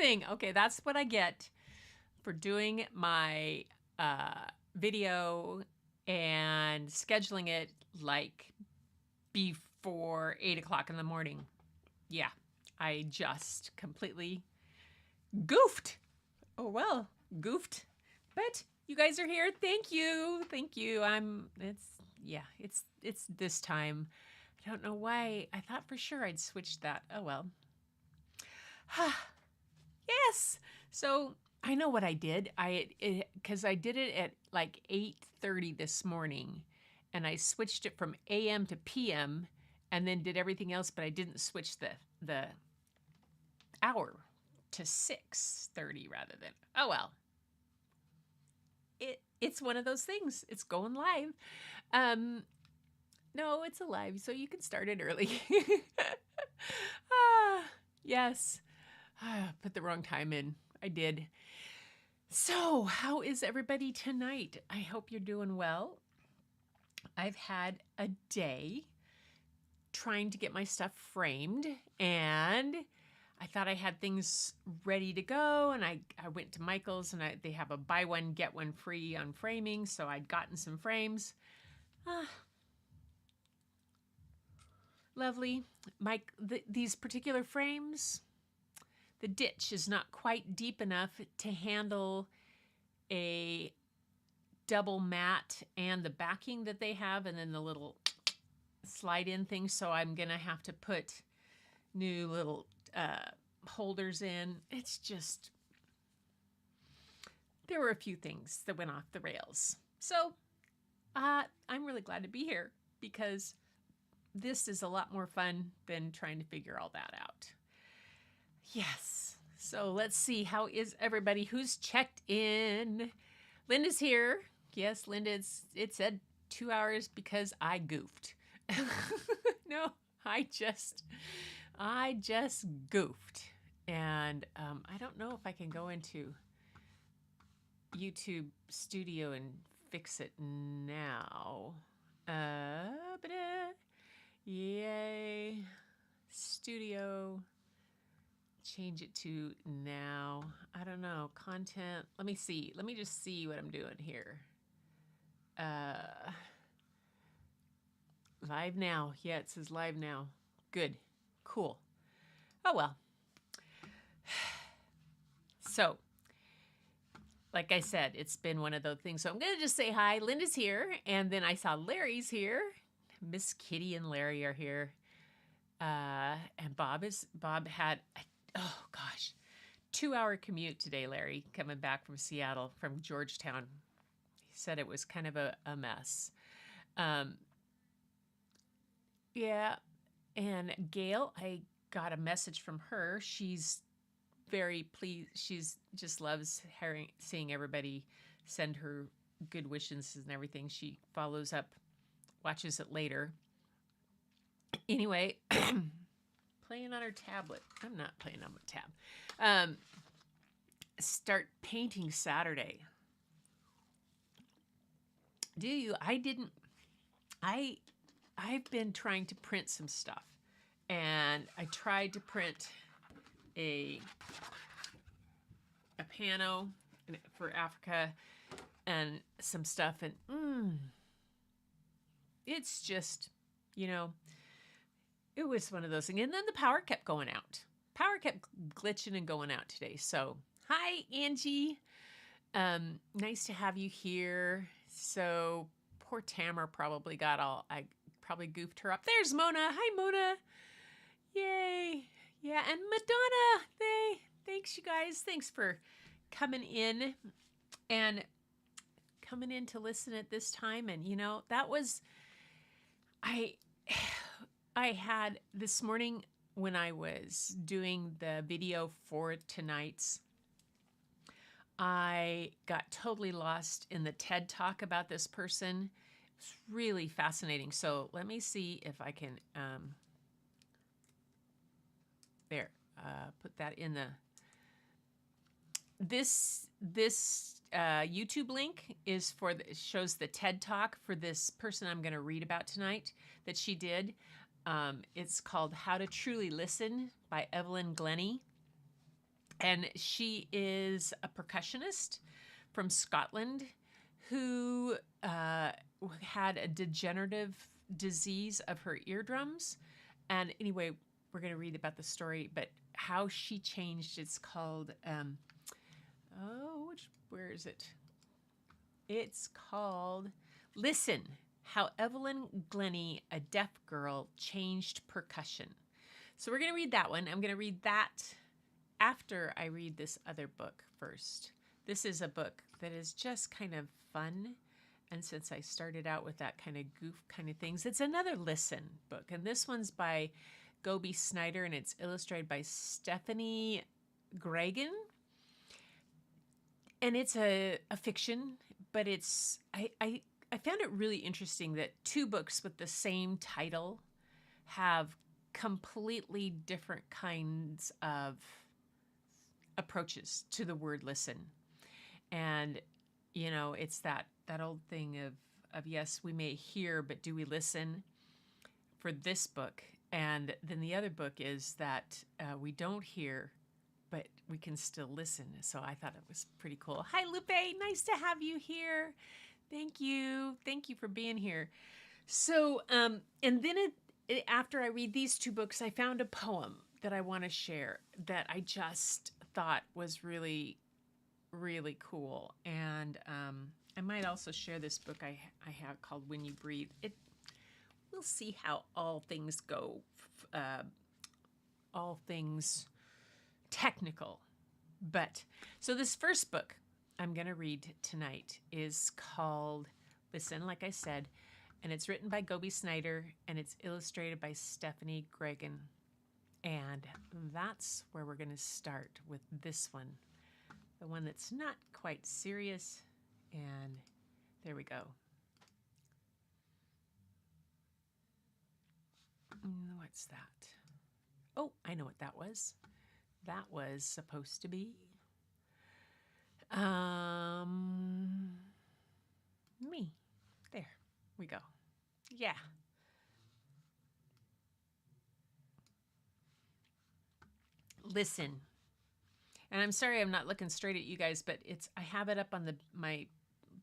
thing. Okay, that's what I get for doing my video and scheduling it like before 8 o'clock in the morning. Yeah, I just completely goofed. Oh well, goofed. But you guys are here. Thank you. Thank you. It's this time. I don't know why. I thought for sure I'd switched that. Oh well. Yes. So I know what I did. Because I did it at like 8:30 this morning, and I switched it from AM to PM, and then did everything else, but I didn't switch the hour to 6:30 rather than. Oh well. It's one of those things. It's going live. No, it's alive, so you can start it early. Yes. Put the wrong time in. I did. So, how is everybody tonight? I hope you're doing well. I've had a day trying to get my stuff framed, and I thought I had things ready to go, and I went to Michael's, and they have a buy one, get one free on framing, so I'd gotten some frames. Lovely. These particular frames, the ditch is not quite deep enough to handle a double mat and the backing that they have, and then the little slide in thing. So I'm going to have to put new little holders in. It's just, there were a few things that went off the rails. So I'm really glad to be here because this is a lot more fun than trying to figure all that out. Yes. So let's see. How is everybody? Who's checked in? Linda's here. Yes, Linda, it said 2 hours because I goofed. No, I just goofed. And I don't know if I can go into YouTube Studio and fix it now. Yay. Studio. Change it to now. I don't know. Content. Let me see. Let me just see what I'm doing here. Live now. Yeah, it says live now. Good. Cool. Oh, well. So, like I said, it's been one of those things. So I'm going to just say hi. Linda's here. And then I saw Larry's here. Miss Kitty and Larry are here. And Bob had, oh gosh, 2-hour commute today, Larry, coming back from Seattle, from Georgetown. He said it was kind of a mess. Yeah. And Gail, I got a message from her. She's very pleased. She's just loves seeing everybody send her good wishes and everything. She follows up, watches it later. Anyway, playing on her tablet. I'm not playing on my tab. Start painting Saturday. Do you? I didn't. I've been trying to print some stuff, and I tried to print a pano for Africa and some stuff, and it's just, it was one of those things. And then the power kept going out. Power kept glitching and going out today. So, hi, Angie. Nice to have you here. So, poor Tamara probably I probably goofed her up. There's Mona. Hi, Mona. Yay. Yeah, and Madonna. Thanks, you guys. Thanks for coming in to listen at this time. And, that was, I had this morning when I was doing the video for tonight's, I got totally lost in the TED Talk about this person. It's really fascinating. So let me see if I can, put that in this YouTube link is shows the TED Talk for this person I'm going to read about tonight that she did. It's called How to Truly Listen by Evelyn Glennie. And she is a percussionist from Scotland who had a degenerative disease of her eardrums. And anyway, we're going to read about the story, but how she changed. It's called, where is it? It's called Listen, How Evelyn Glennie, a Deaf Girl, Changed Percussion. So we're going to read that one. I'm going to read that after I read this other book first. This is a book that is just kind of fun. And since I started out with that kind of goof kind of things, it's another listen book. And this one's by Gobi Snyder, and it's illustrated by Stephanie Gregan. And it's a fiction, but it's I found it really interesting that two books with the same title have completely different kinds of approaches to the word listen. And you know, it's that old thing of yes, we may hear, but do we listen, for this book. And then the other book is that we don't hear, but we can still listen. So I thought it was pretty cool. Hi, Lupe. Nice to have you here. Thank you. Thank you for being here. So, and then after I read these two books, I found a poem that I want to share that I just thought was really, really cool. And I might also share this book I have called When You Breathe. We'll see how all things go, all things technical. But so this first book I'm going to read tonight is called Listen, like I said, and it's written by Gobi Snyder and it's illustrated by Stephanie Gregan. And that's where we're going to start with this one, the one that's not quite serious. And there we go. What's that? Oh, I know what that was. That was supposed to be me. There we go. Yeah. Listen. And I'm sorry I'm not looking straight at you guys, but I have it up on my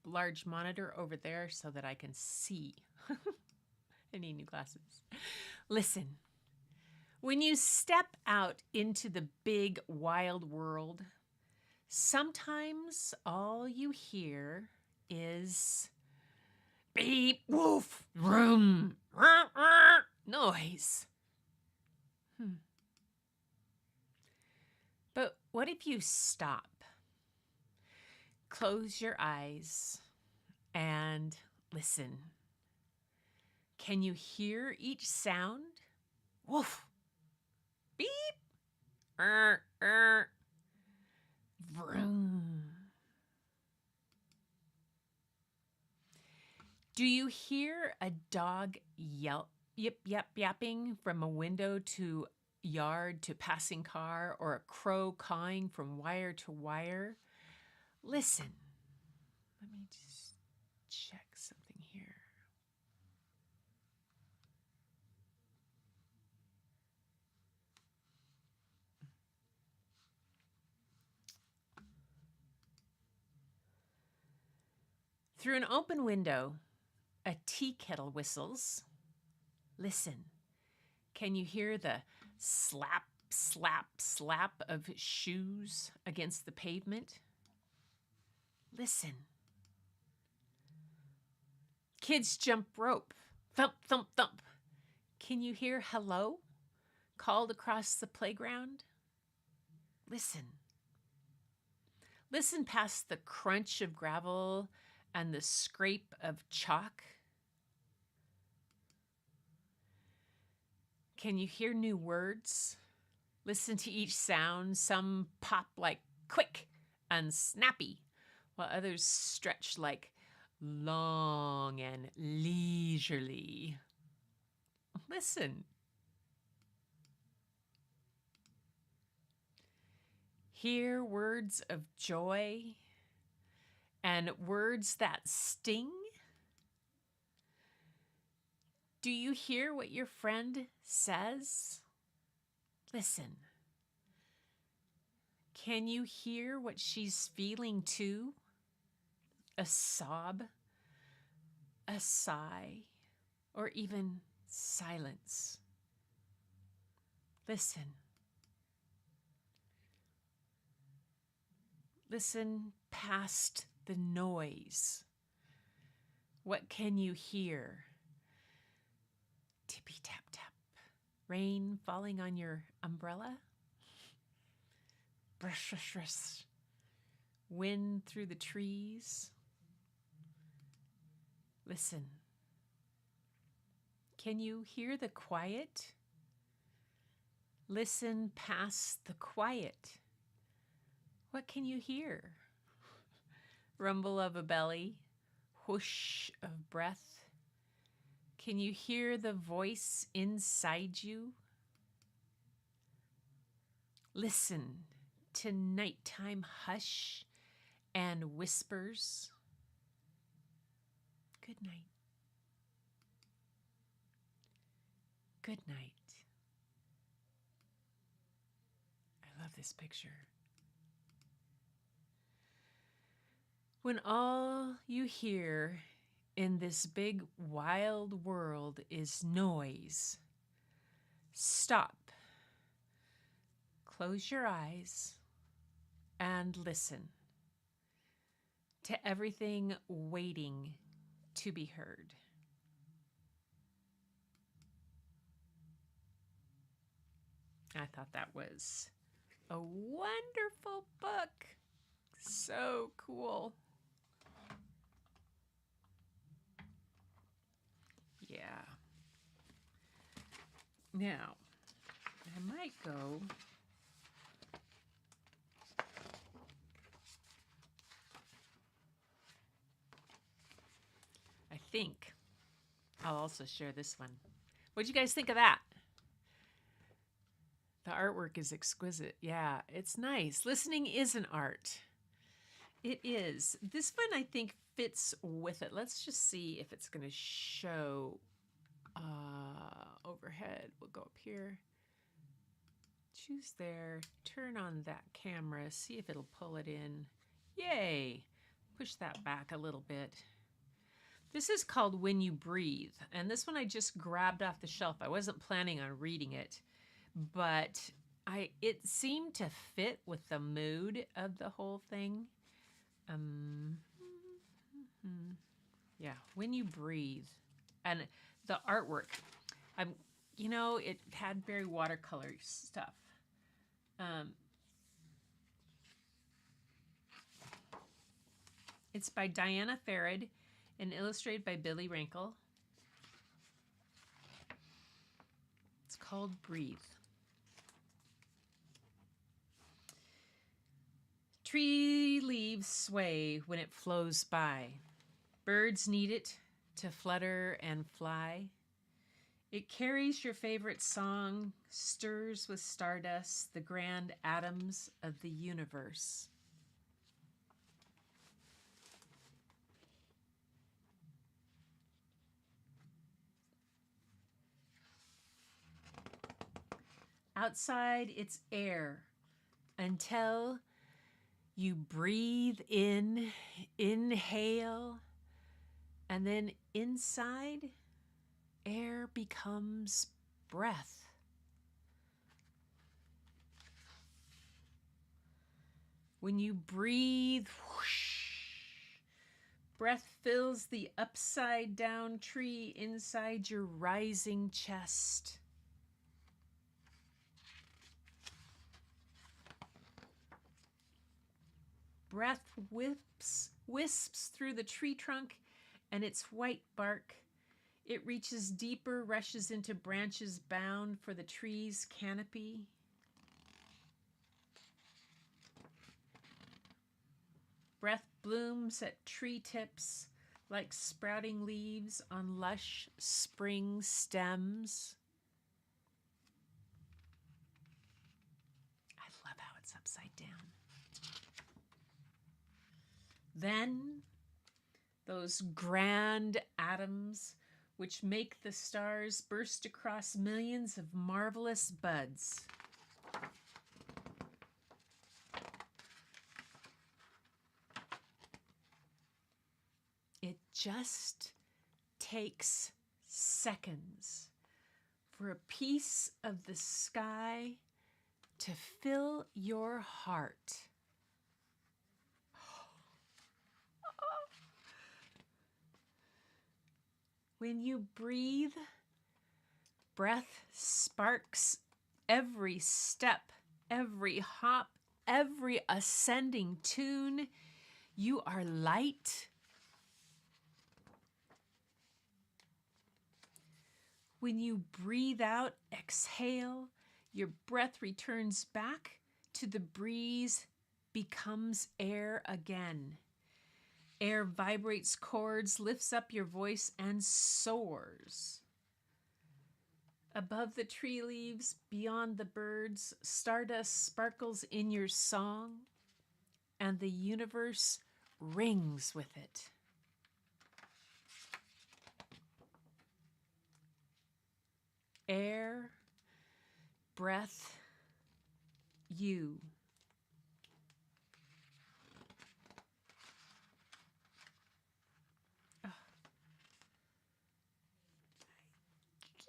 large monitor over there so that I can see. I need new glasses. Listen. When you step out into the big wild world, sometimes all you hear is beep, woof, vroom, noise. But what if you stop, close your eyes, and listen? Can you hear each sound? Woof, beep, vroom. Do you hear a dog yelp, yip, yap, yapping from a window to yard to passing car, or a crow cawing from wire to wire? Listen. Let me just check something here. Through an open window, a tea kettle whistles. Listen. Can you hear the slap, slap, slap of shoes against the pavement? Listen. Kids jump rope. Thump, thump, thump. Can you hear hello called across the playground? Listen. Listen past the crunch of gravel and the scrape of chalk. Can you hear new words? Listen to each sound. Some pop like quick and snappy, while others stretch like long and leisurely. Listen. Hear words of joy and words that sting. Do you hear what your friend says? Listen. Can you hear what she's feeling too? A sob, a sigh, or even silence. Listen. Listen past the noise. What can you hear? Tippy tap tap. Rain falling on your umbrella? Brush, brush, brush. Wind through the trees? Listen. Can you hear the quiet? Listen past the quiet. What can you hear? Rumble of a belly, whoosh of breath. Can you hear the voice inside you? Listen to nighttime hush and whispers. Good night. Good night. I love this picture. When all you hear in this big wild world is noise, stop, close your eyes, and listen to everything waiting to be heard. I thought that was a wonderful book. So cool. Yeah. Now, I might go. I think I'll also share this one. What'd you guys think of that? The artwork is exquisite. Yeah, it's nice. Listening is an art. It is. This one, I think, fits with it. Let's just see if it's going to show overhead. We'll go up here. Choose there. Turn on that camera. See if it'll pull it in. Yay! Push that back a little bit. This is called When You Breathe. And this one I just grabbed off the shelf. I wasn't planning on reading it, but it seemed to fit with the mood of the whole thing. Yeah, When You Breathe. And the artwork, it had very watercolor stuff. It's by Diana Farad and illustrated by Billy Rankle. It's called Breathe. Tree leaves sway when it flows by. Birds need it to flutter and fly. It carries your favorite song, stirs with stardust the grand atoms of the universe. Outside, it's air until you breathe in, inhale, and then inside, air becomes breath. When you breathe, whoosh, breath fills the upside down tree inside your rising chest. Breath wisps through the tree trunk and its white bark. It reaches deeper, rushes into branches bound for the tree's canopy. Breath blooms at tree tips like sprouting leaves on lush spring stems. I love how it's upside down. Then those grand atoms which make the stars burst across millions of marvelous buds. it just takes seconds for a piece of the sky to fill your heart. When you breathe, breath sparks every step, every hop, every ascending tune. You are light. When you breathe out, exhale, your breath returns back to the breeze, becomes air again. Air vibrates chords, lifts up your voice, and soars. Above the tree leaves, beyond the birds, stardust sparkles in your song, and the universe rings with it. Air, breath, you.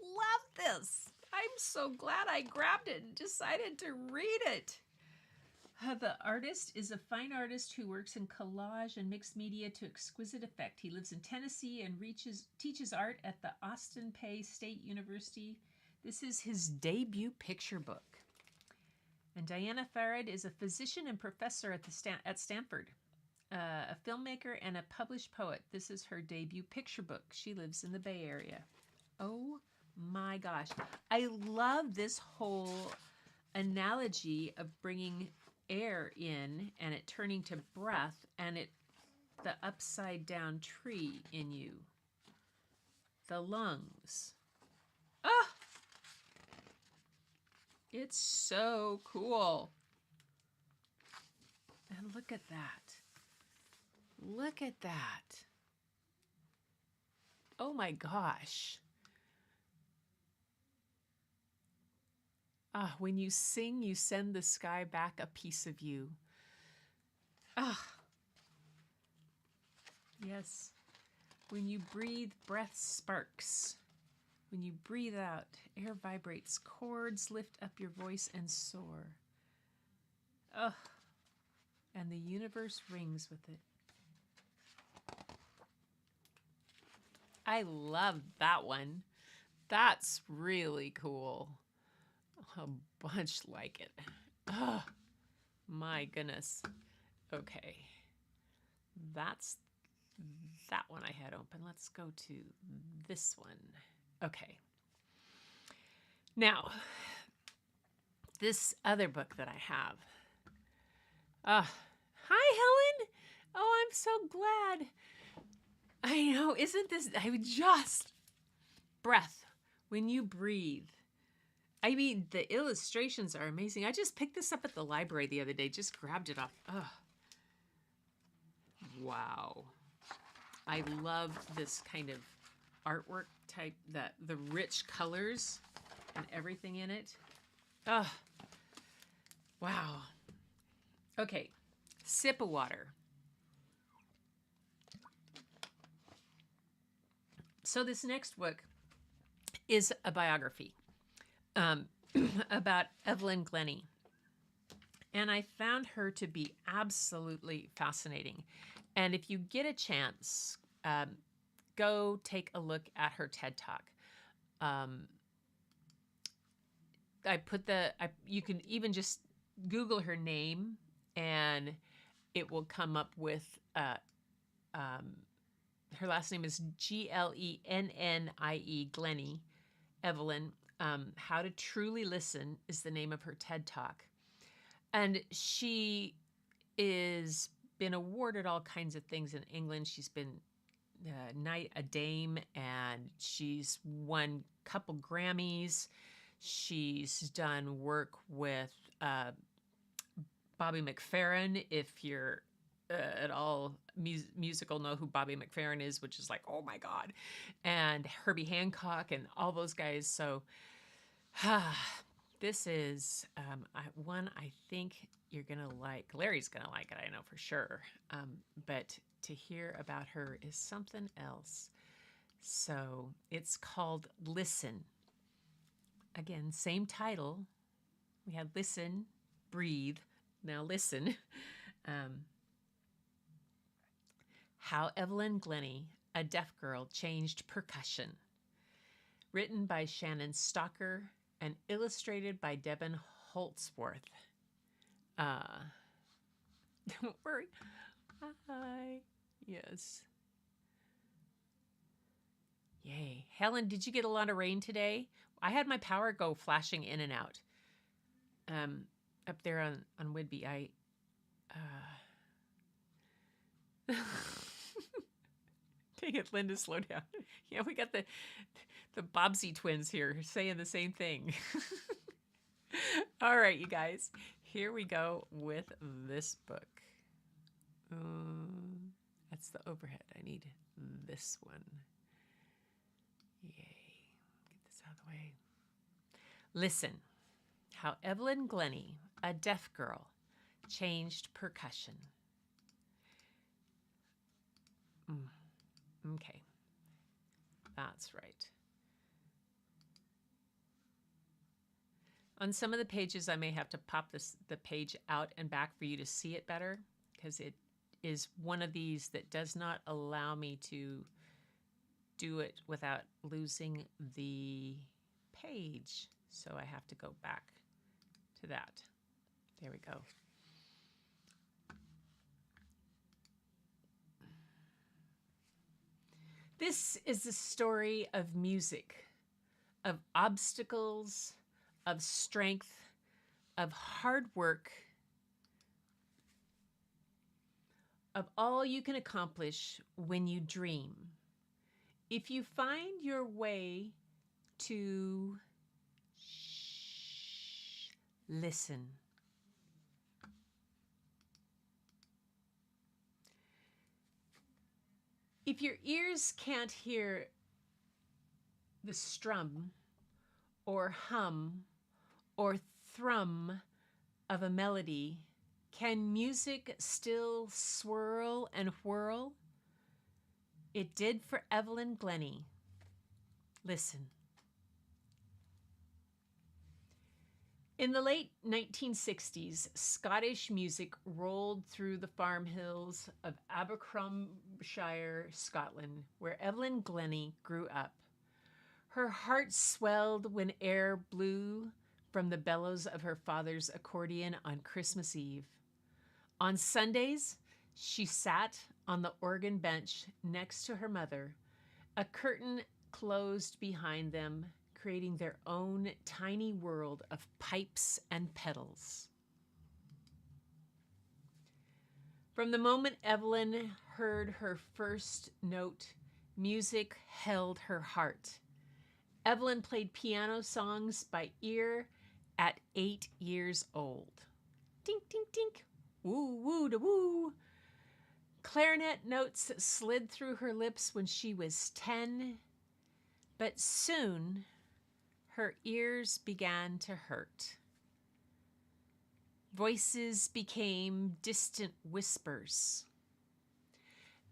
Love this. I'm so glad I grabbed it and decided to read it. The artist is a fine artist who works in collage and mixed media to exquisite effect. He lives in Tennessee and teaches art at the Austin Peay State University. This is his debut picture book. And Diana Farad is a physician and professor at Stanford, a filmmaker and a published poet. This is her debut picture book. She lives in the Bay Area. Oh my gosh. I love this whole analogy of bringing air in and it turning to breath and the upside down tree in you. The lungs. Ah! It's so cool. And look at that. Look at that. Oh my gosh. Ah, when you sing, you send the sky back a piece of you. Ah. Yes. When you breathe, breath sparks. When you breathe out, air vibrates, chords lift up your voice and soar. Ugh. And the universe rings with it. I love that one. That's really cool. A bunch like it. Oh, my goodness. Okay. That's that one I had open. Let's go to this one. Okay. Now, this other book that I have. Hi, Helen. Oh, I'm so glad. I know, isn't this, breath, when you breathe. I mean, the illustrations are amazing. I just picked this up at the library the other day, just grabbed it off. Wow. I love this kind of artwork type, the rich colors and everything in it. Wow. Okay, sip of water. So this next book is a biography about Evelyn Glennie. And I found her to be absolutely fascinating. And if you get a chance, go take a look at her TED Talk. You can even just Google her name and it will come up with, her last name is Glennie, Glennie, Evelyn. How to Truly Listen is the name of her TED Talk. And she is been awarded all kinds of things in England. She's been a dame, and she's won a couple Grammys. She's done work with Bobby McFerrin. If you're at all musical, know who Bobby McFerrin is, which is like, oh my God, and Herbie Hancock and all those guys. So this is one I think you're going to like. Larry's going to like it, I know for sure. But to hear about her is something else. So it's called Listen. Again, same title. We had Listen, Breathe. Now listen. How Evelyn Glennie, a deaf girl, changed percussion. Written by Shannon Stalker and illustrated by Devin Holtzworth. Don't worry. Hi. Yes. Yay. Helen, did you get a lot of rain today? I had my power go flashing in and out. Up there on Whidbey, Dang it, Linda, slow down. Yeah, we got the Bobbsey twins here saying the same thing. All right, you guys, here we go with this book. That's the overhead. I need this one. Yay. Get this out of the way. Listen, how Evelyn Glennie, a deaf girl, changed percussion. Okay, that's right. On some of the pages, I may have to pop the page out and back for you to see it better, because it is one of these that does not allow me to do it without losing the page. So I have to go back to that. There we go. This is the story of music, of obstacles, of strength, of hard work, of all you can accomplish when you dream. If you find your way to listen. If your ears can't hear the strum or hum or thrum of a melody, can music still swirl and whirl? It did for Evelyn Glennie. Listen. In the late 1960s, Scottish music rolled through the farm hills of Abercrombie, Scotland, where Evelyn Glennie grew up. Her heart swelled when air blew from the bellows of her father's accordion on Christmas Eve. On Sundays, she sat on the organ bench next to her mother. A curtain closed behind them, creating their own tiny world of pipes and pedals. From the moment Evelyn heard her first note, music held her heart. Evelyn played piano songs by ear at 8 years old. Tink, tink, tink. Woo, woo, da woo. Clarinet notes slid through her lips when she was 10, but soon her ears began to hurt. Voices became distant whispers.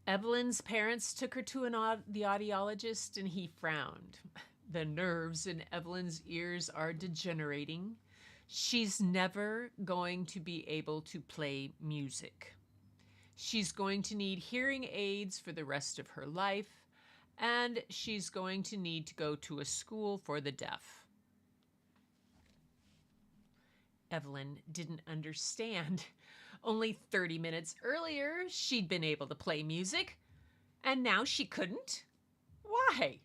Evelyn's parents took her to the audiologist, and he frowned. The nerves in Evelyn's ears are degenerating. She's never going to be able to play music. She's going to need hearing aids for the rest of her life, and she's going to need to go to a school for the deaf. Evelyn didn't understand. Only 30 minutes earlier, she'd been able to play music, and now she couldn't. Why?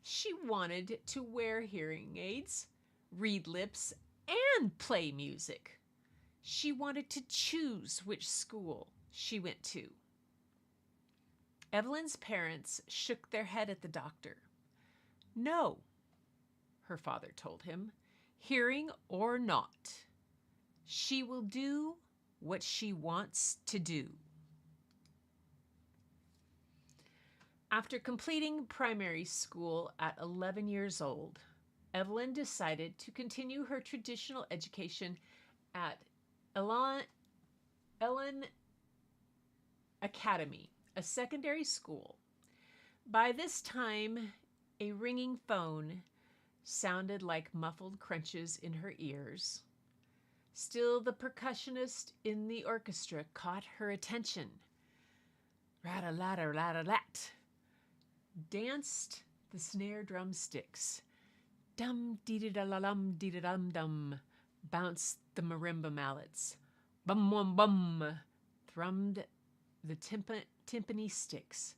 She wanted to wear hearing aids, read lips, and play music. She wanted to choose which school she went to. Evelyn's parents shook their head at the doctor. No, her father told him, hearing or not, she will do what she wants to do. After completing primary school at 11 years old, Evelyn decided to continue her traditional education at Ellen Academy, a secondary school. By this time, a ringing phone sounded like muffled crunches in her ears. Still, the percussionist in the orchestra caught her attention. Rat-a-lat-a-lat-a-lat danced the snare drum sticks. Dum-dee-da-la-lum, dee-da-dum-dum bounced the marimba mallets. Bum-bum-bum thrummed the timpani sticks.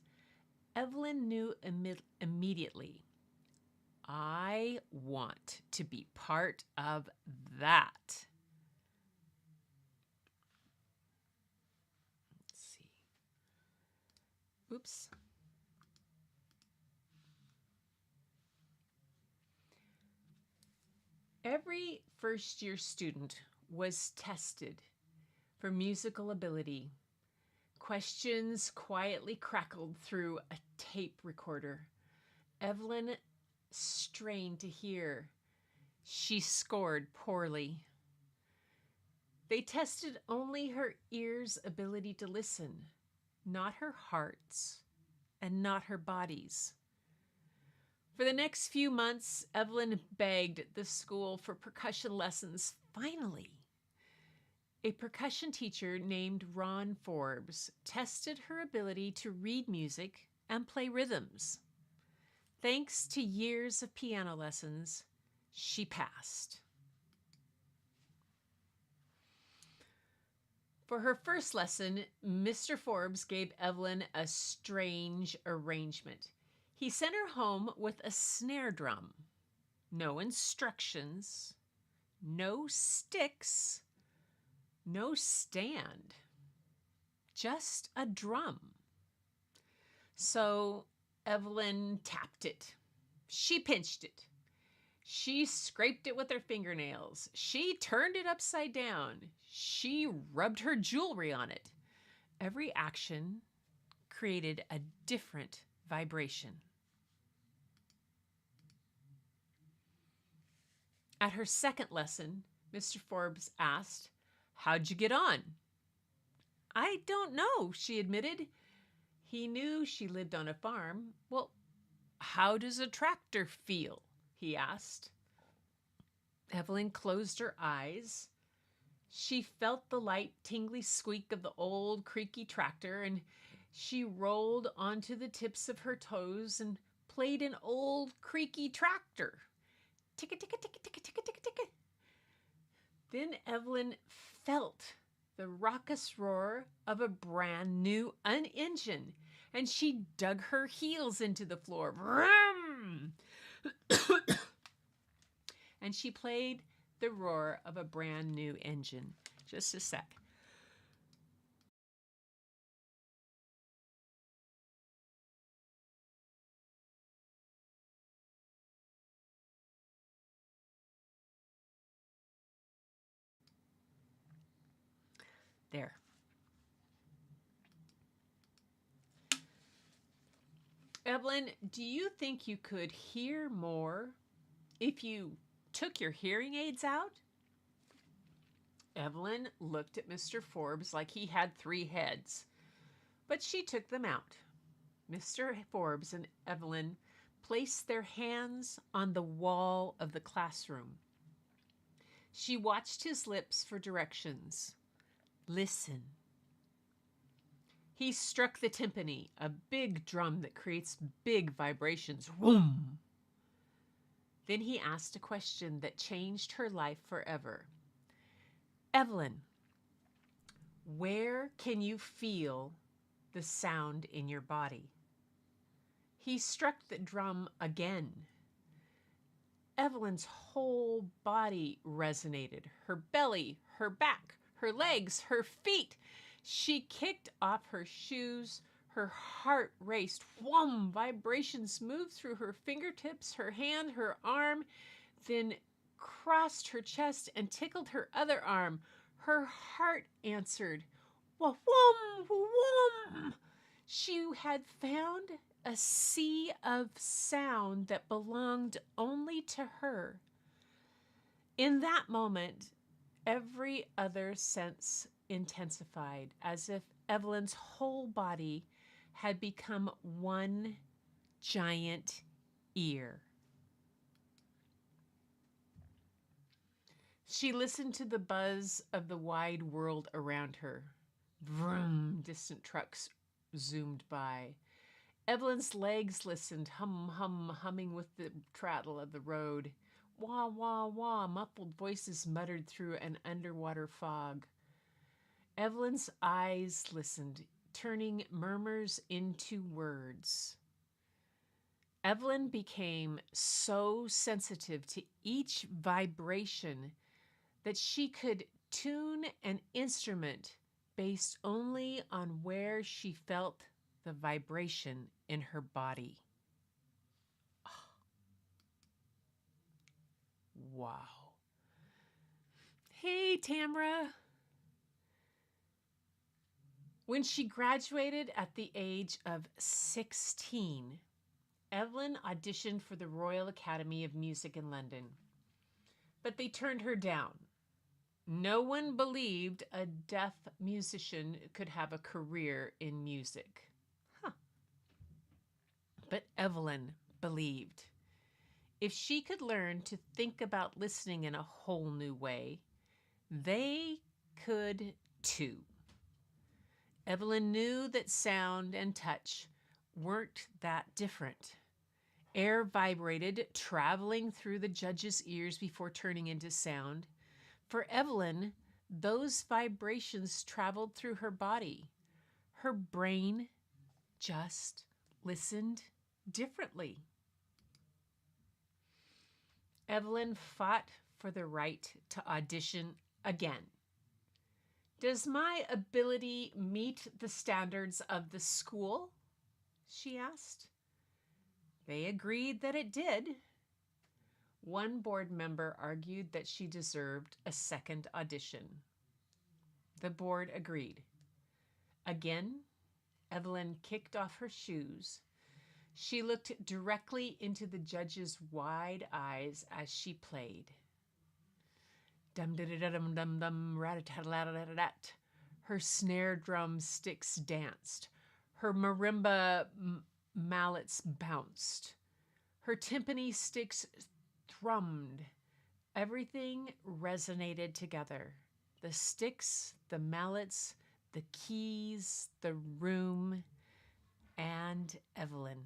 Evelyn knew immediately. I want to be part of that. Let's see. Oops. Every first-year student was tested for musical ability. Questions quietly crackled through a tape recorder. Evelyn strained to hear. She scored poorly. They tested only her ears' ability to listen, not her heart's and not her body's. For the next few months, Evelyn begged the school for percussion lessons. Finally, a percussion teacher named Ron Forbes tested her ability to read music and play rhythms. Thanks to years of piano lessons, she passed. For her first lesson, Mr. Forbes gave Evelyn a strange arrangement. He sent her home with a snare drum. No instructions, no sticks, no stand, just a drum. So Evelyn tapped it. She pinched it. She scraped it with her fingernails. She turned it upside down. She rubbed her jewelry on it. Every action created a different vibration. At her second lesson, Mr. Forbes asked, "How'd you get on?" "I don't know," she admitted. He knew she lived on a farm. "Well, how does a tractor feel?" he asked. Evelyn closed her eyes. She felt the light, tingly squeak of the old, creaky tractor, and she rolled onto the tips of her toes and played an old, creaky tractor. Ticka, ticka, ticka, ticka, ticka, ticka, ticka. Then Evelyn felt the raucous roar of a brand new engine, and she dug her heels into the floor. Vroom! And she played the roar of a brand new engine. Just a sec. There. Evelyn, do you think you could hear more if you took your hearing aids out? Evelyn looked at Mr. Forbes like he had 3 heads, but she took them out. Mr. Forbes and Evelyn placed their hands on the wall of the classroom. She watched his lips for directions. Listen. He struck the timpani, a big drum that creates big vibrations. Whoom! Then he asked a question that changed her life forever. Evelyn, where can you feel the sound in your body? He struck the drum again. Evelyn's whole body resonated. Her belly, her back, her legs, her feet. She kicked off her shoes. Her heart raced. Whum! Vibrations moved through her fingertips, her hand, her arm, then crossed her chest and tickled her other arm. Her heart answered. Whum! Whum! She had found a sea of sound that belonged only to her. In that moment, Every other sense intensified, as if Evelyn's whole body had become one giant ear. She listened to the buzz of the wide world around her. Vroom, distant trucks zoomed by. Evelyn's legs listened, humming with the prattle of the road. Wah, wah, wah, muffled voices muttered through an underwater fog. Evelyn's eyes listened, turning murmurs into words. Evelyn became so sensitive to each vibration that she could tune an instrument based only on where she felt the vibration in her body. Wow. Hey, Tamra. When she graduated at the age of 16, Evelyn auditioned for the Royal Academy of Music in London, but they turned her down. No one believed a deaf musician could have a career in music. But Evelyn believed. If she could learn to think about listening in a whole new way, they could too. Evelyn knew that sound and touch weren't that different. Air vibrated, traveling through the judge's ears before turning into sound. For Evelyn, those vibrations traveled through her body. Her brain just listened differently. Evelyn fought for the right to audition again. Does my ability meet the standards of the school? She asked. They agreed that it did. One board member argued that she deserved a second audition. The board agreed. Again, Evelyn kicked off her shoes. She looked directly into the judge's wide eyes as she played. Dum-da-da-dum-dum-dum, rat-a-tat-tat-tat-tat. Her snare drum sticks danced. Her marimba mallets bounced. Her timpani sticks thrummed. Everything resonated together. The sticks, the mallets, the keys, the room, and Evelyn.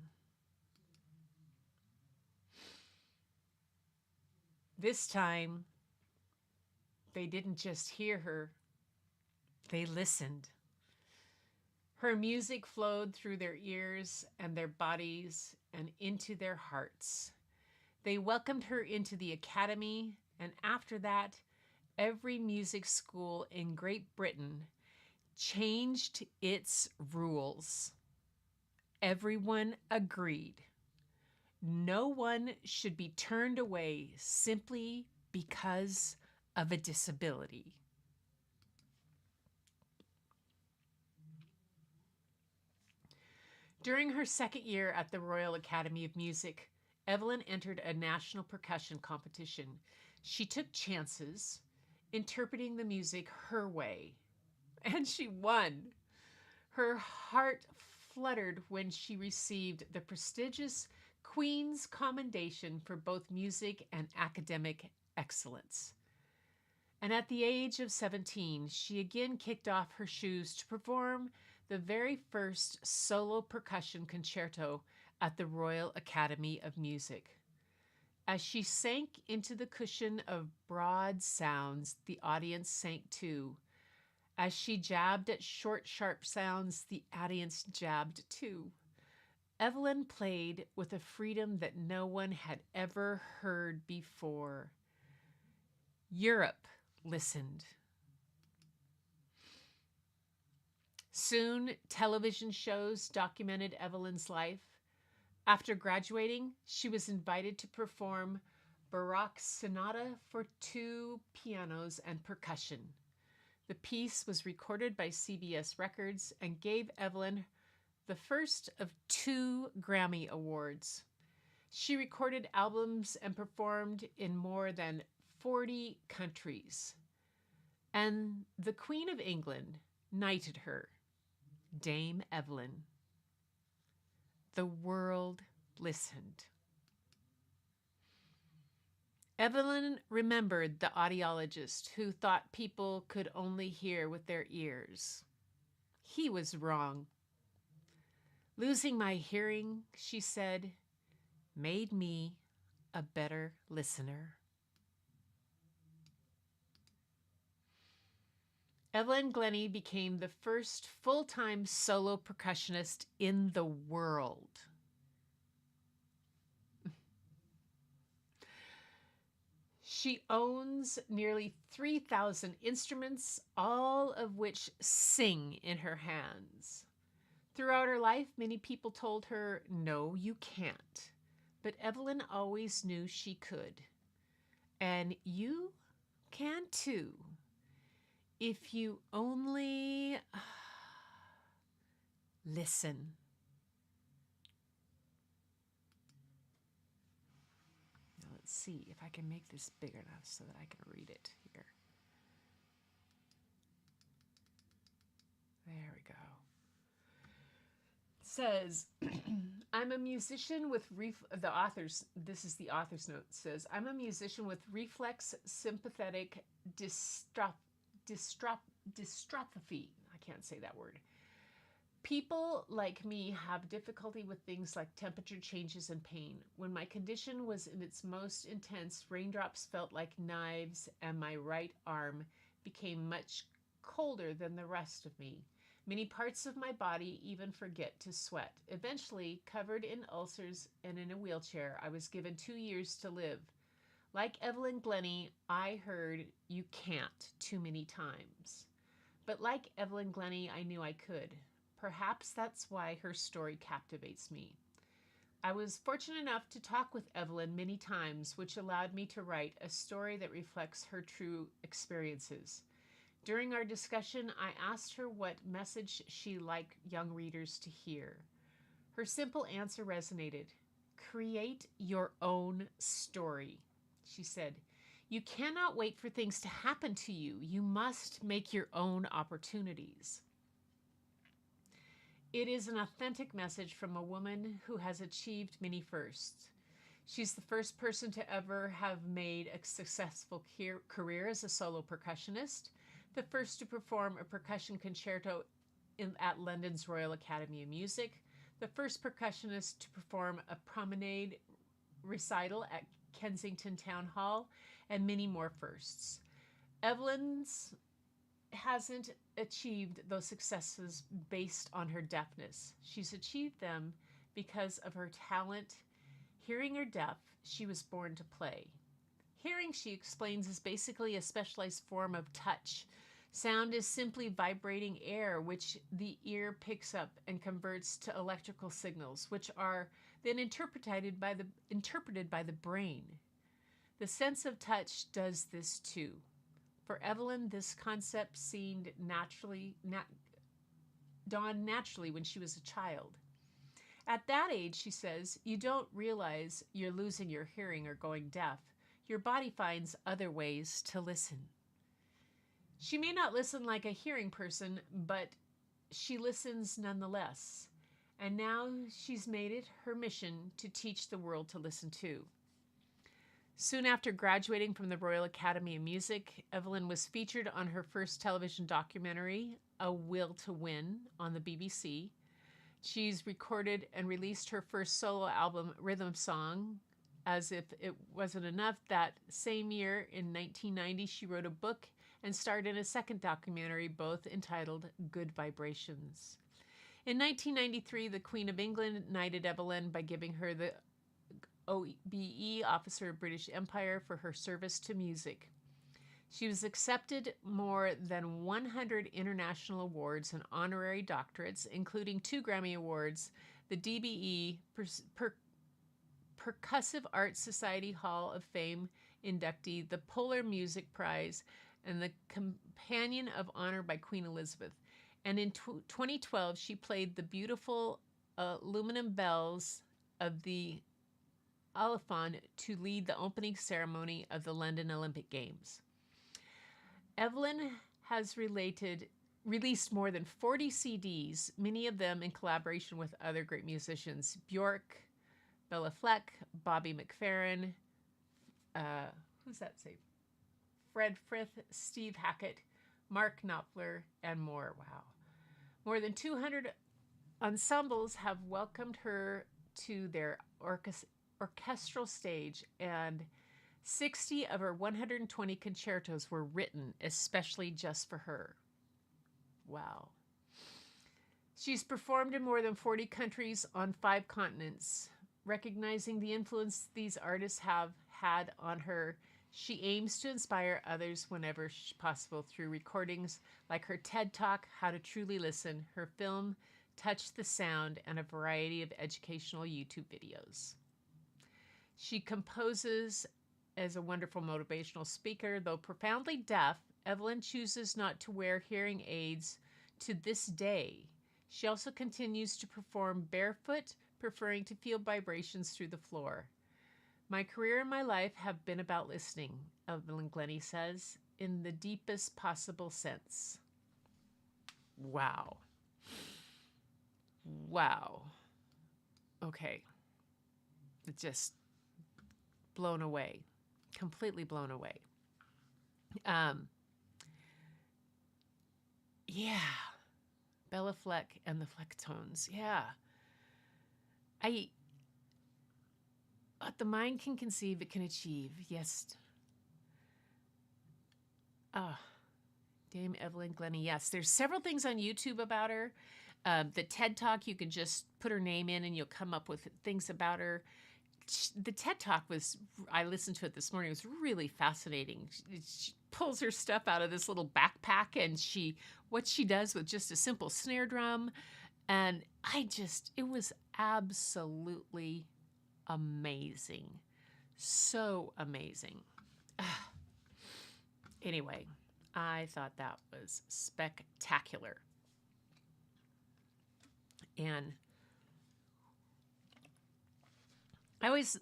This time, they didn't just hear her, they listened. Her music flowed through their ears and their bodies and into their hearts. They welcomed her into the academy, and after that, every music school in Great Britain changed its rules. Everyone agreed. No one should be turned away simply because of a disability. During her second year at the Royal Academy of Music, Evelyn entered a national percussion competition. She took chances, interpreting the music her way, and she won. Her heart fluttered when she received the prestigious Queen's Commendation for both music and academic excellence. And at the age of 17, she again kicked off her shoes to perform the very first solo percussion concerto at the Royal Academy of Music. As she sank into the cushion of broad sounds, the audience sank too. As she jabbed at short, sharp sounds, the audience jabbed too. Evelyn played with a freedom that no one had ever heard before. Europe listened. Soon, television shows documented Evelyn's life. After graduating, she was invited to perform Baroque Sonata for 2 pianos and percussion. The piece was recorded by CBS Records and gave Evelyn the first of 2 Grammy Awards. She recorded albums and performed in more than 40 countries. And the Queen of England knighted her, Dame Evelyn. The world listened. Evelyn remembered the audiologist who thought people could only hear with their ears. He was wrong. Losing my hearing, she said, made me a better listener. Evelyn Glennie became the first full-time solo percussionist in the world. She owns nearly 3,000 instruments, all of which sing in her hands. Throughout her life, many people told her, no, you can't. But Evelyn always knew she could. And you can too. If you only listen. Now let's see if I can make this big enough so that I can read it here. There we go. It says, I'm a musician with the author's note says, I'm a musician with reflex sympathetic dystrophy. I can't say that word. People like me have difficulty with things like temperature changes and pain. When my condition was in its most intense, raindrops felt like knives and my right arm became much colder than the rest of me. Many parts of my body even forget to sweat. Eventually, covered in ulcers and in a wheelchair, I was given 2 years to live. Like Evelyn Glennie, I heard you can't too many times. But like Evelyn Glennie, I knew I could. Perhaps that's why her story captivates me. I was fortunate enough to talk with Evelyn many times, which allowed me to write a story that reflects her true experiences. During our discussion, I asked her what message she'd like young readers to hear. Her simple answer resonated. Create your own story, she said. You cannot wait for things to happen to you. You must make your own opportunities. It is an authentic message from a woman who has achieved many firsts. She's the first person to ever have made a successful career as a solo percussionist, the first to perform a percussion concerto at London's Royal Academy of Music, the first percussionist to perform a promenade recital at Kensington Town Hall, and many more firsts. Evelyn's hasn't achieved those successes based on her deafness. She's achieved them because of her talent. Hearing or deaf, she was born to play. Hearing, she explains, is basically a specialized form of touch. Sound is simply vibrating air, which the ear picks up and converts to electrical signals, which are then interpreted by the brain. The sense of touch does this too. For Evelyn, this concept seemed dawned naturally when she was a child. At that age, she says, you don't realize you're losing your hearing or going deaf. Your body finds other ways to listen. She may not listen like a hearing person, but she listens nonetheless. And now she's made it her mission to teach the world to listen too. Soon after graduating from the Royal Academy of Music, Evelyn was featured on her first television documentary, A Will to Win, on the BBC. She's recorded and released her first solo album, Rhythm Song. As if it wasn't enough, that same year, in 1990, she wrote a book and starred in a second documentary, both entitled Good Vibrations. In 1993, the Queen of England knighted Evelyn by giving her the OBE, Officer of British Empire, for her service to music. She was accepted more than 100 international awards and honorary doctorates, including 2 Grammy Awards, the DBE Percussive Arts Society Hall of Fame inductee, the Polar Music Prize, and the Companion of Honor by Queen Elizabeth. And in 2012, she played the beautiful aluminum bells of the Alphon to lead the opening ceremony of the London Olympic Games. Evelyn has released more than 40 CDs, many of them in collaboration with other great musicians: Bjork, Bella Fleck, Bobby McFerrin, who's that say? Fred Frith, Steve Hackett, Mark Knopfler, and more. Wow. More than 200 ensembles have welcomed her to their orchestral stage, and 60 of her 120 concertos were written especially just for her. Wow. She's performed in more than 40 countries on 5 continents. Recognizing the influence these artists have had on her, she aims to inspire others whenever possible through recordings like her TED Talk, How to Truly Listen, her film, Touch the Sound, and a variety of educational YouTube videos. She composes as a wonderful motivational speaker. Though profoundly deaf, Evelyn chooses not to wear hearing aids to this day. She also continues to perform barefoot, preferring to feel vibrations through the floor. My career and my life have been about listening, Evelyn Glennie says, in the deepest possible sense. Wow. Wow. Okay. Just blown away. Completely blown away. Yeah. Bella Fleck and the Flecktones. Yeah. What the mind can conceive, it can achieve. Yes. Dame Evelyn Glennie. Yes. There's several things on YouTube about her. The TED Talk, you can just put her name in and you'll come up with things about her. The TED Talk I listened to it this morning. It was really fascinating. She pulls her stuff out of this little backpack and what she does with just a simple snare drum. And it was absolutely amazing. So amazing. Anyway, I thought that was spectacular. And I always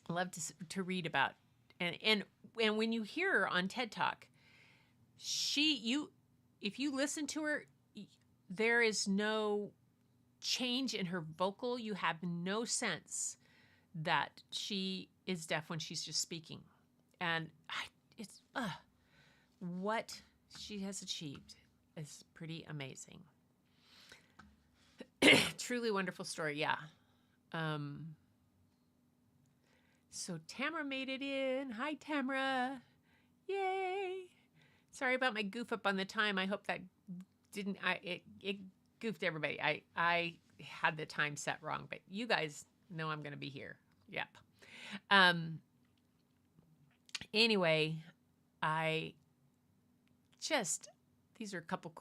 love to read about, and when you hear her on TED Talk, if you listen to her, there is no change in her vocal. You have no sense that she is deaf when she's just speaking. And what she has achieved is pretty amazing. Truly wonderful story. Yeah. So Tamara made it in. Hi, Tamara. Yay. Sorry about my goof up on the time. I hope that it goofed everybody. I had the time set wrong, but you guys know I'm going to be here. Yep. Anyway, these are a couple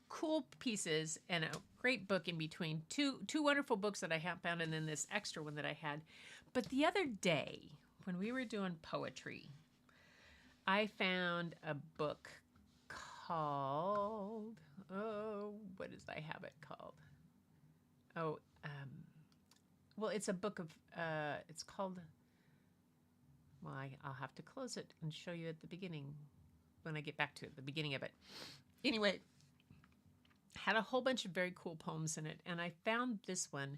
cool pieces and a great book in between. Two wonderful books that I have found, and then this extra one that I had. But the other day, when we were doing poetry, I found a book called, what does I have it called? Well, it's a book of, it's called, well, I'll have to close it and show you at the beginning when I get back to the beginning of it. Anyway, had a whole bunch of very cool poems in it, and I found this one,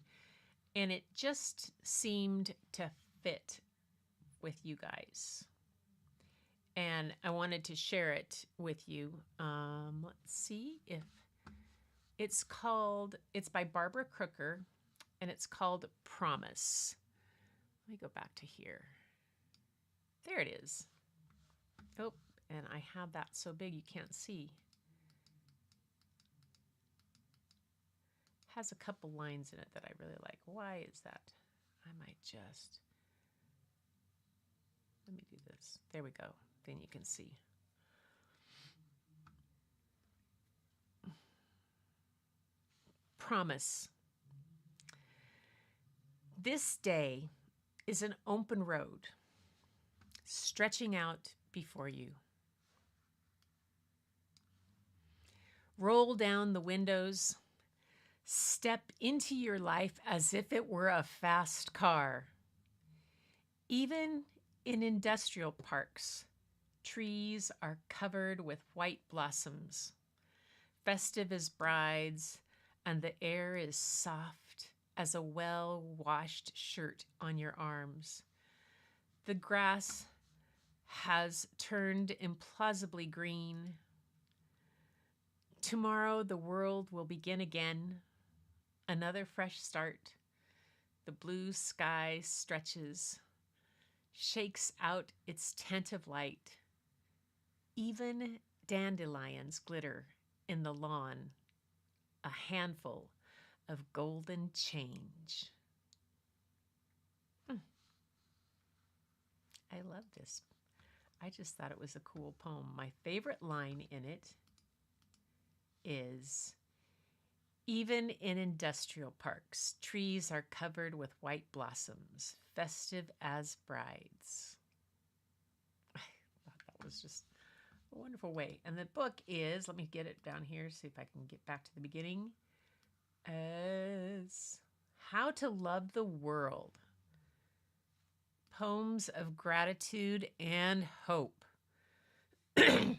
and it just seemed to fit with you guys. And I wanted to share it with you. Let's see if it's by Barbara Crooker, and it's called Promise. Let me go back to here. There it is. Oh, and I have that so big you can't see. Has a couple lines in it that I really like. Why is that? I might just, let me do this. There we go. Then you can see. Promise. This day is an open road stretching out before you. Roll down the windows. Step into your life as if it were a fast car. Even in industrial parks, Trees are covered with white blossoms, festive as brides, and the air is soft as a well-washed shirt on your arms. The grass has turned implausibly green. Tomorrow the world will begin again, another fresh start. The blue sky stretches, shakes out its tent of light. Even dandelions glitter in the lawn, a handful of golden change. I love this. I just thought it was a cool poem. My favorite line in it is, even in industrial parks, trees are covered with white blossoms, festive as brides. I thought that was just a wonderful way. And the book is, let me get it down here, see if I can get back to the beginning, as How to Love the World. Poems of Gratitude and Hope. I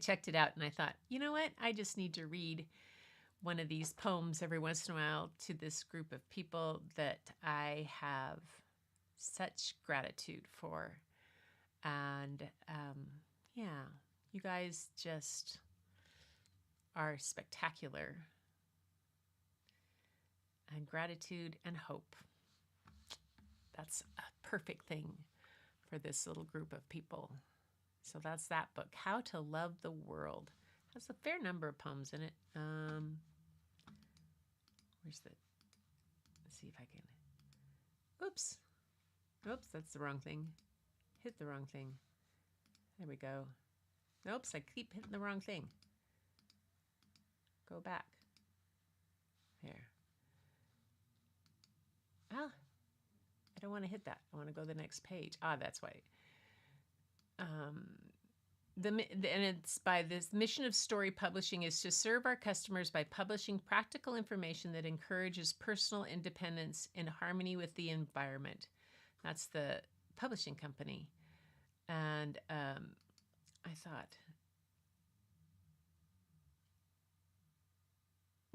checked it out and I thought, you know what? I just need to read one of these poems every once in a while to this group of people that I have such gratitude for. And yeah, you guys just are spectacular. And gratitude and hope. That's a perfect thing for this little group of people. So that's that book, How to Love the World. Has a fair number of poems in it. Where's the, let's see if I can, oops, that's the wrong thing. Hit the wrong thing. There we go. Oops, I keep hitting the wrong thing. Go back. There. Ah, I don't want to hit that. I want to go to the next page. Ah, that's why. And it's by this mission of story publishing is to serve our customers by publishing practical information that encourages personal independence in harmony with the environment. That's the publishing company. And I thought,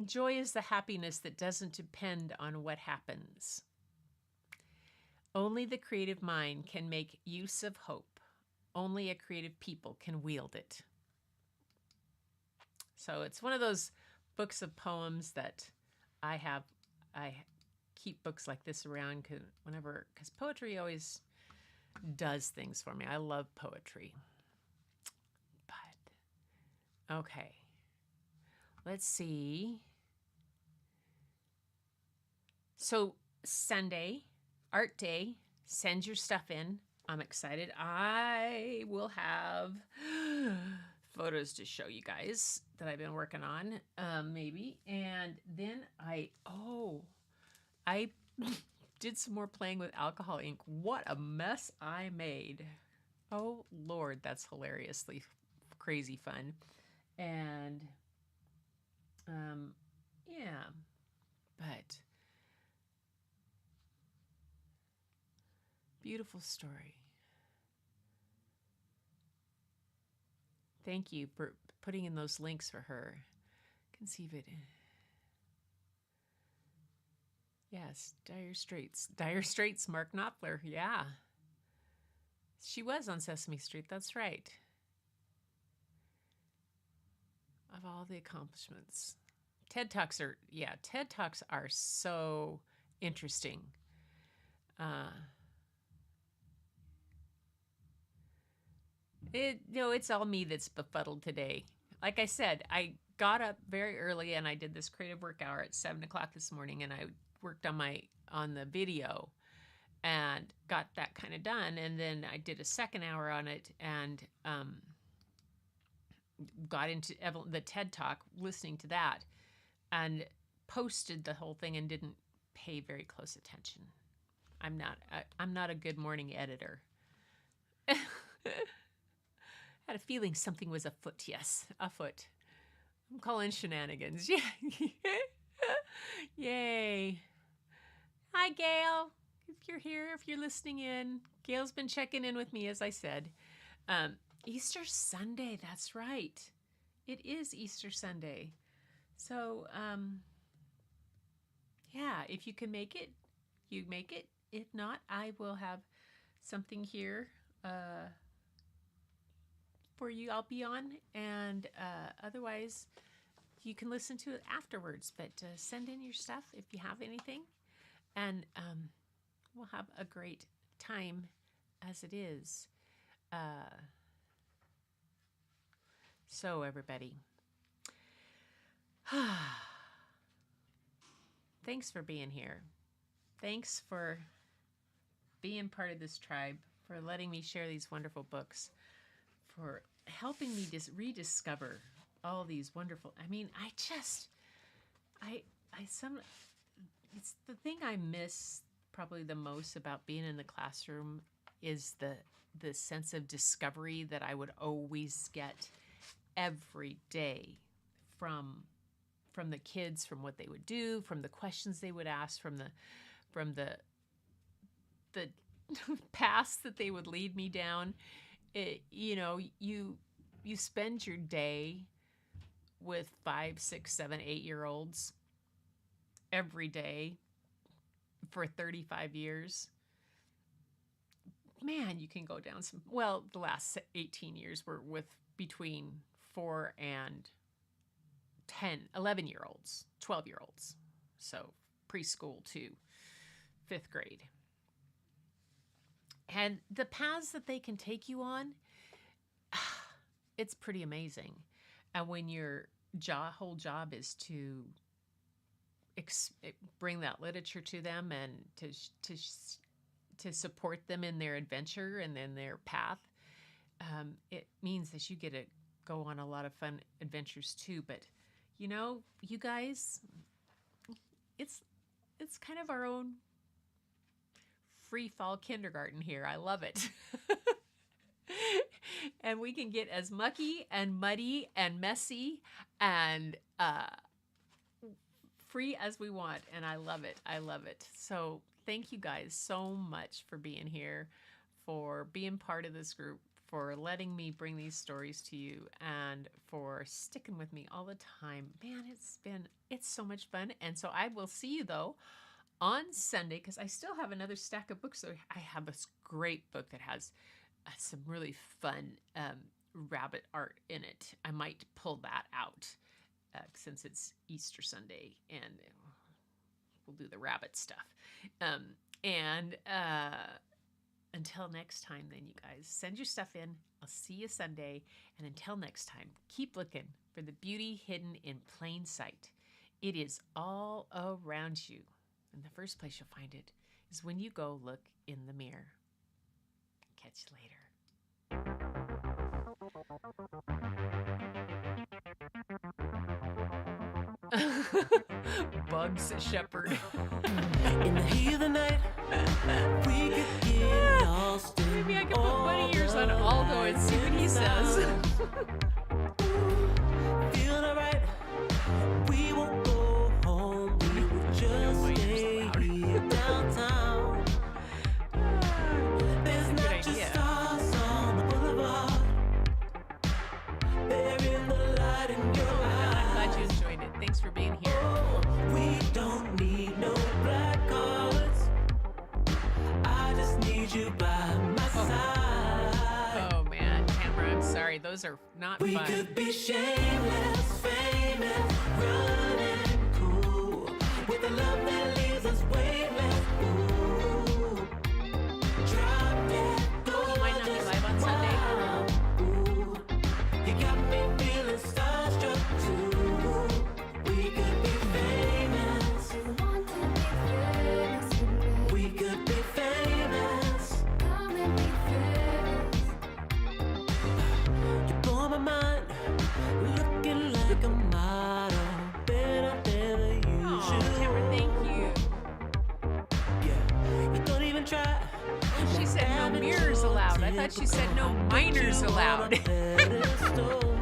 joy is the happiness that doesn't depend on what happens. Only the creative mind can make use of hope. Only a creative people can wield it. So it's one of those books of poems that I keep books like this around because poetry always does things for me. I love poetry. But, okay. Let's see. So Sunday, Art Day, send your stuff in. I'm excited. I will have photos to show you guys that I've been working on, maybe. And then I did some more playing with alcohol ink. What a mess I made. Oh, Lord, that's hilariously crazy fun. And, yeah, but beautiful story. Thank you for putting in those links for her. I can see if it. Yes, Dire Straits. Dire Straits, Mark Knopfler. Yeah. She was on Sesame Street. That's right. Of all the accomplishments. TED Talks are so interesting. It's all me that's befuddled today. Like I said, I got up very early and I did this creative work hour at 7 o'clock this morning, and I worked on the video and got that kind of done. And then I did a second hour on it and got into the TED Talk, listening to that, and posted the whole thing and didn't pay very close attention. I'm not a good morning editor. Had a feeling something was afoot. Yes, afoot. I'm calling shenanigans. Yeah. Yay. Hi, Gail. If you're here, if you're listening in. Gail's been checking in with me, as I said. Easter Sunday, that's right. It is Easter Sunday. So, yeah, if you can make it, you make it. If not, I will have something here for you I'll be on. And otherwise, you can listen to it afterwards. But send in your stuff if you have anything. And we'll have a great time as it is. So, everybody, thanks for being here. Thanks for being part of this tribe, for letting me share these wonderful books, for helping me just rediscover all these wonderful. I mean, it's the thing I miss probably the most about being in the classroom is the sense of discovery that I would always get every day from the kids, from what they would do, from the questions they would ask, from the paths that they would lead me down. You spend your day with 5, 6, 7, 8-year-olds every day for 35 years. Man, you can go down some. Well, the last 18 years were with between 4 and 10, 11-year-olds, 12-year-olds. So preschool to 5th grade. And the paths that they can take you on, it's pretty amazing. And when your whole job is to bring that literature to them and to support them in their adventure and in their path, it means that you get to go on a lot of fun adventures too. But you guys, it's kind of our own free fall kindergarten here. I love it. And we can get as mucky and muddy and messy and free as we want. And I love it. I love it. So thank you guys so much for being here, for being part of this group, for letting me bring these stories to you, and for sticking with me all the time. Man, it's so much fun. And so I will see you though on Sunday, because I still have another stack of books. So I have this great book that has some really fun rabbit art in it. I might pull that out since it's Easter Sunday, and we'll do the rabbit stuff. Until next time, then, you guys, send your stuff in. I'll see you Sunday. And until next time, keep looking for the beauty hidden in plain sight. It is all around you. And the first place you'll find it is when you go look in the mirror. Catch you later. Bugs Shepherd. In the heat of the night, we could get lost. Maybe I can put bunny ears on Aldo and see what he says. Feeling alright. We won't go home. We will just stay here downtown. There's not just stars on the boulevard. They're in the light in your eyes. I'm glad you enjoyed it. Thanks for being here. We don't need no black cards. I just need you by my side. Oh man, Tamara, I'm sorry. Those are not We fun. could be shameless, famous, running cool, with a love that leaves us weightless. Ooh, drop it, You might not be live on Sunday. ooh, you got me feeling starstruck too. We could be famous. We could be famous. You're blowing my mind, looking like a model, better than the Oh, usual. Tamara, thank you. Yeah, you don't even try. She said no mirrors allowed. I thought she said no minors allowed. allowed.